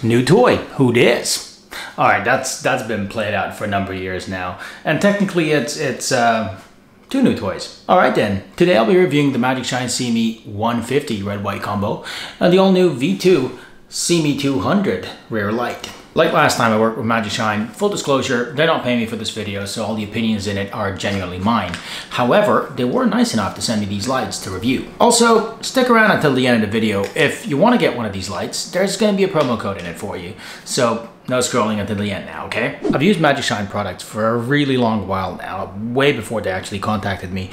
New toy, who dis? All right, that's been played out for a number of years now, and technically it's two new toys. All right then, today I'll be reviewing the MagicShine SEEMEE 150 red-white combo and the all-new V2 SEEMEE 200 rear light. Like last time I worked with MagicShine, full disclosure, they're not paying me for this video, so all the opinions in it are genuinely mine. However, they were nice enough to send me these lights to review. Also, stick around until the end of the video. If you want to get one of these lights, there's going to be a promo code in it for you. So no scrolling until the end now, okay? I've used MagicShine products for a really long while now, way before they actually contacted me.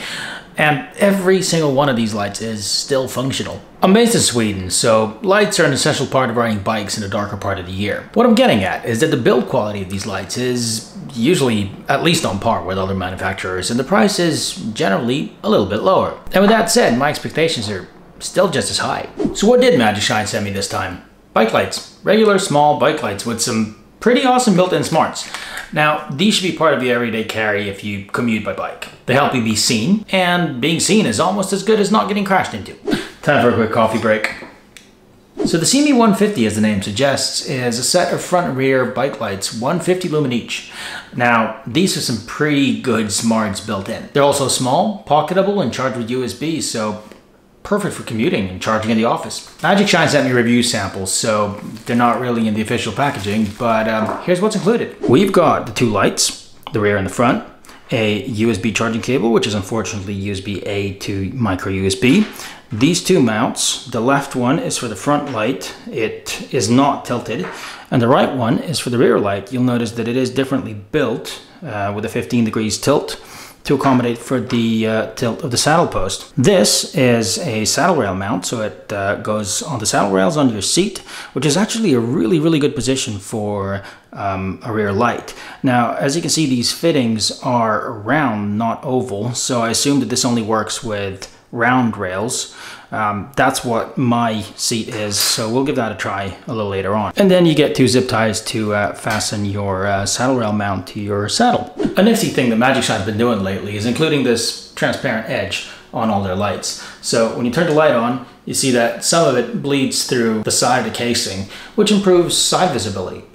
And every single one of these lights is still functional. I'm based in Sweden, so lights are an essential part of riding bikes in the darker part of the year. What I'm getting at is that the build quality of these lights is usually at least on par with other manufacturers, and the price is generally a little bit lower. And with that said, my expectations are still just as high. So what did MagicShine send me this time? Bike lights. Regular small bike lights with some pretty awesome built-in smarts. Now, these should be part of your everyday carry if you commute by bike. They help you be seen, and being seen is almost as good as not getting crashed into. Time for a quick coffee break. So the SEEMEE 150, as the name suggests, is a set of front and rear bike lights, 150 lumen each. Now, these have some pretty good smarts built in. They're also small, pocketable, and charged with USB, so perfect for commuting and charging in the office. MagicShine sent me review samples, so they're not really in the official packaging, but here's what's included. We've got the two lights, the rear and the front, a USB charging cable, which is unfortunately USB-A to micro USB. These two mounts, the left one is for the front light, it is not tilted, and the right one is for the rear light. You'll notice that it is differently built with a 15 degrees tilt to accommodate for the tilt of the saddle post. This is a saddle rail mount, so it goes on the saddle rails on your seat, which is actually a really good position for a rear light. Now, as you can see, these fittings are round, not oval, so I assume that this only works with round rails. That's what my seat is, so we'll give that a try a little later on. And then you get two zip ties to fasten your saddle rail mount to your saddle. A nifty thing that MagicShine's been doing lately is including this transparent edge on all their lights. So when you turn the light on, you see that some of it bleeds through the side of the casing, which improves side visibility.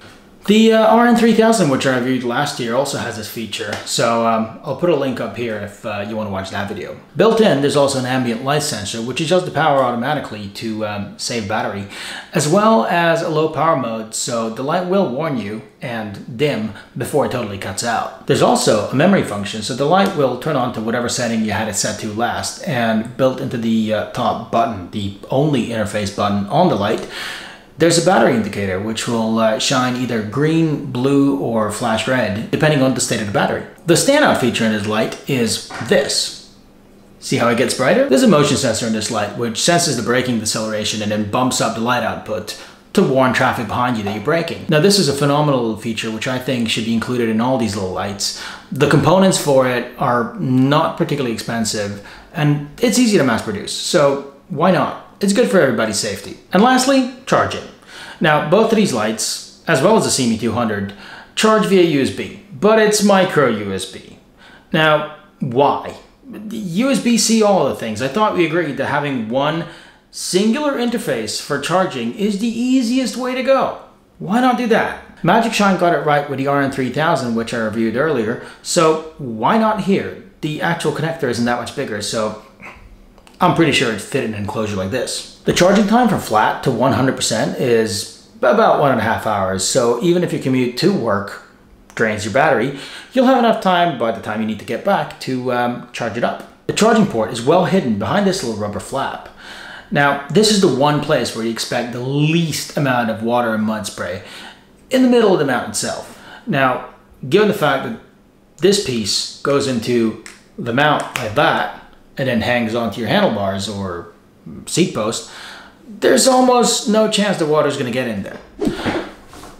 The RN3000, which I reviewed last year, also has this feature, so I'll put a link up here if you want to watch that video. Built in, there's also an ambient light sensor, which adjusts the power automatically to save battery, as well as a low power mode, so the light will warn you and dim before it totally cuts out. There's also a memory function, so the light will turn on to whatever setting you had it set to last, and built into the top button, the only interface button on the light, there's a battery indicator which will shine either green, blue, or flash red, depending on the state of the battery. The standout feature in this light is this. See how it gets brighter? There's a motion sensor in this light which senses the braking deceleration and then bumps up the light output to warn traffic behind you that you're braking. Now, this is a phenomenal feature which I think should be included in all these little lights. The components for it are not particularly expensive and it's easy to mass produce, so why not? It's good for everybody's safety. And lastly, charging. Now, both of these lights, as well as the SEEMEE 200, charge via USB, but it's micro USB. Now, why? USB-C all of the things. I thought we agreed that having one singular interface for charging is the easiest way to go. Why not do that? MagicShine got it right with the RN3000, which I reviewed earlier, so why not here? The actual connector isn't that much bigger, so I'm pretty sure it'd fit in an enclosure like this. The charging time from flat to 100% is about 1.5 hours, so even if your commute to work drains your battery, you'll have enough time by the time you need to get back to charge it up. The charging port is well hidden behind this little rubber flap. Now, this is the one place where you expect the least amount of water and mud spray, in the middle of the mount itself. Now, given the fact that this piece goes into the mount like that, and then hangs onto your handlebars or seat post, there's almost no chance the water's gonna get in there.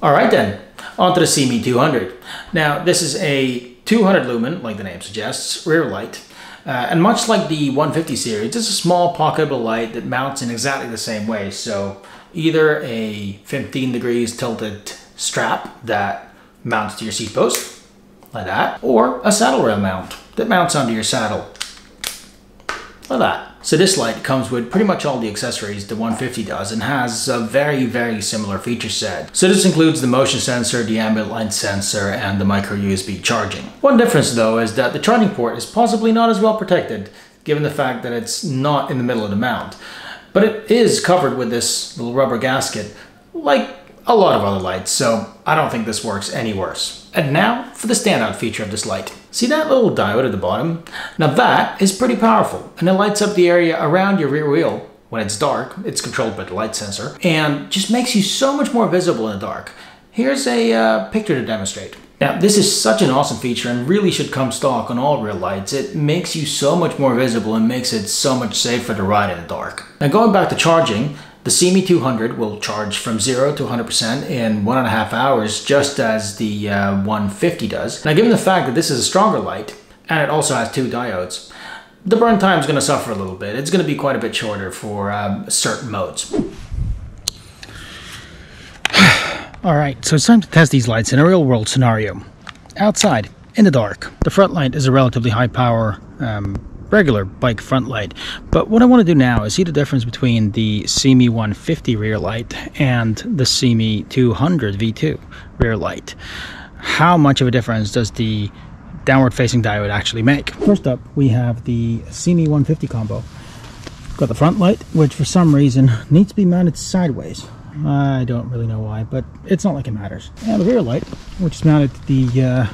All right then, onto the SEEMEE 200. Now, this is a 200 lumen, like the name suggests, rear light. And much like the 150 series, it's a small pocketable light that mounts in exactly the same way. So either a 15 degrees tilted strap that mounts to your seat post, like that, or a saddle rail mount that mounts onto your saddle, like that. So this light comes with pretty much all the accessories the 150 does and has a very similar feature set. So this includes the motion sensor, the ambient light sensor, and the micro USB charging. One difference though is that the charging port is possibly not as well protected, given the fact that it's not in the middle of the mount. But it is covered with this little rubber gasket, like a lot of other lights, so I don't think this works any worse. And now for the standout feature of this light. See that little diode at the bottom? Now that is pretty powerful, and it lights up the area around your rear wheel when it's dark. It's controlled by the light sensor, and just makes you so much more visible in the dark. Here's a picture to demonstrate. Now this is such an awesome feature and really should come stock on all rear lights. It makes you so much more visible and makes it so much safer to ride in the dark. Now going back to charging, the SEEMEE 200 will charge from 0 to 100% in 1.5 hours, just as the 150 does. Now given the fact that this is a stronger light, and it also has 2 diodes, the burn time is going to suffer a little bit. It's going to be quite a bit shorter for certain modes. Alright, so it's time to test these lights in a real world scenario. Outside, in the dark. The front light is a relatively high power regular bike front light, but what I want to do now is see the difference between the SEEMEE 150 rear light and the SEEMEE 200 V2 rear light. How much of a difference does the downward facing diode actually make? First up, we have the SEEMEE 150 combo. Got the front light, which for some reason needs to be mounted sideways. I don't really know why, but it's not like it matters. And the rear light, which is mounted to the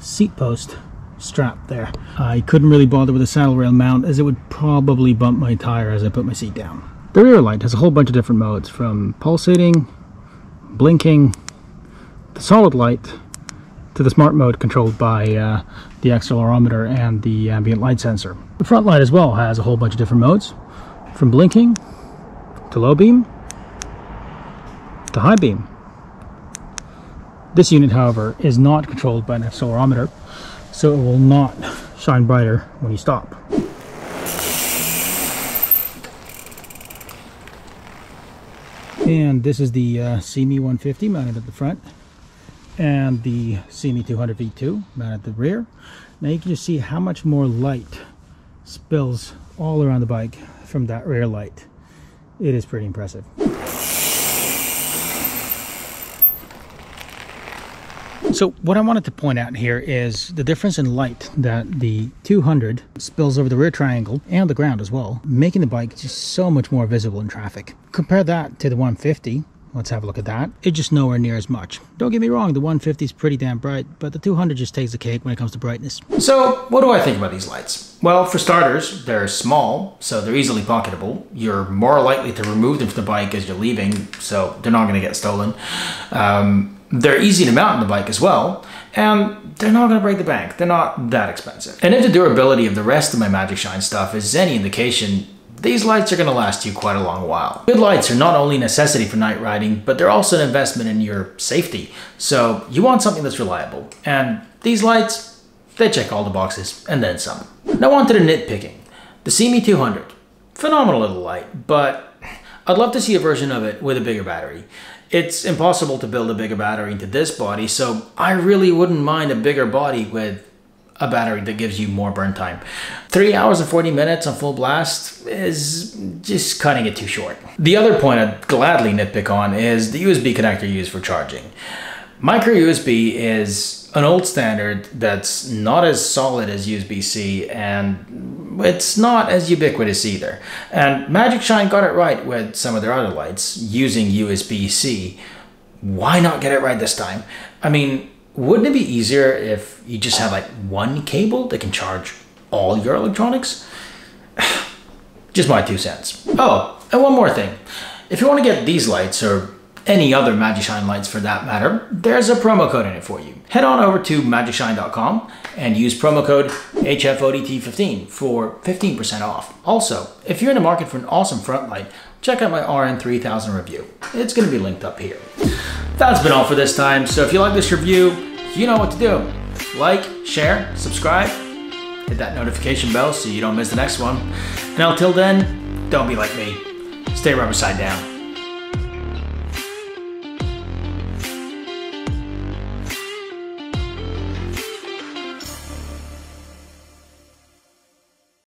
seat post strap there. I couldn't really bother with a saddle rail mount, as it would probably bump my tire as I put my seat down. The rear light has a whole bunch of different modes, from pulsating, blinking, the solid light, to the smart mode controlled by the accelerometer and the ambient light sensor. The front light as well has a whole bunch of different modes, from blinking to low beam to high beam. This unit, however, is not controlled by an accelerometer, so it will not shine brighter when you stop. And this is the SEEMEE 150 mounted at the front, and the SEEMEE 200 V2 mounted at the rear. Now you can just see how much more light spills all around the bike from that rear light. It is pretty impressive. So what I wanted to point out here is the difference in light that the 200 spills over the rear triangle and the ground as well, making the bike just so much more visible in traffic. Compare that to the 150. Let's have a look at that. It's just nowhere near as much. Don't get me wrong, the 150 is pretty damn bright, but the 200 just takes the cake when it comes to brightness. So what do I think about these lights? Well, for starters, they're small, so they're easily pocketable. You're more likely to remove them from the bike as you're leaving, so they're not going to get stolen. They're easy to mount on the bike as well, and they're not going to break the bank. They're not that expensive. And if the durability of the rest of my MagicShine stuff is any indication, these lights are going to last you quite a long while. Good lights are not only a necessity for night riding, but they're also an investment in your safety. So you want something that's reliable. And these lights, they check all the boxes, and then some. Now on to the nitpicking. The SEEMEE 200. Phenomenal little light, but I'd love to see a version of it with a bigger battery. It's impossible to build a bigger battery into this body, so I really wouldn't mind a bigger body with a battery that gives you more burn time. 3 hours and 40 minutes on full blast is just cutting it too short. The other point I'd gladly nitpick on is the USB connector used for charging. Micro USB is an old standard that's not as solid as USB-C, and it's not as ubiquitous either. And MagicShine got it right with some of their other lights using USB-C. Why not get it right this time? I mean, wouldn't it be easier if you just had like one cable that can charge all your electronics? Just my 2 cents. Oh, and one more thing. If you want to get these lights, or any other MagicShine lights for that matter, there's a promo code in it for you. Head on over to magicshine.com and use promo code HFODT15 for 15% off. Also, if you're in the market for an awesome front light, check out my RN3000 review. It's going to be linked up here. That's been all for this time, so if you like this review, you know what to do. Like, share, subscribe, hit that notification bell so you don't miss the next one. And until then, don't be like me. Stay rubber side down.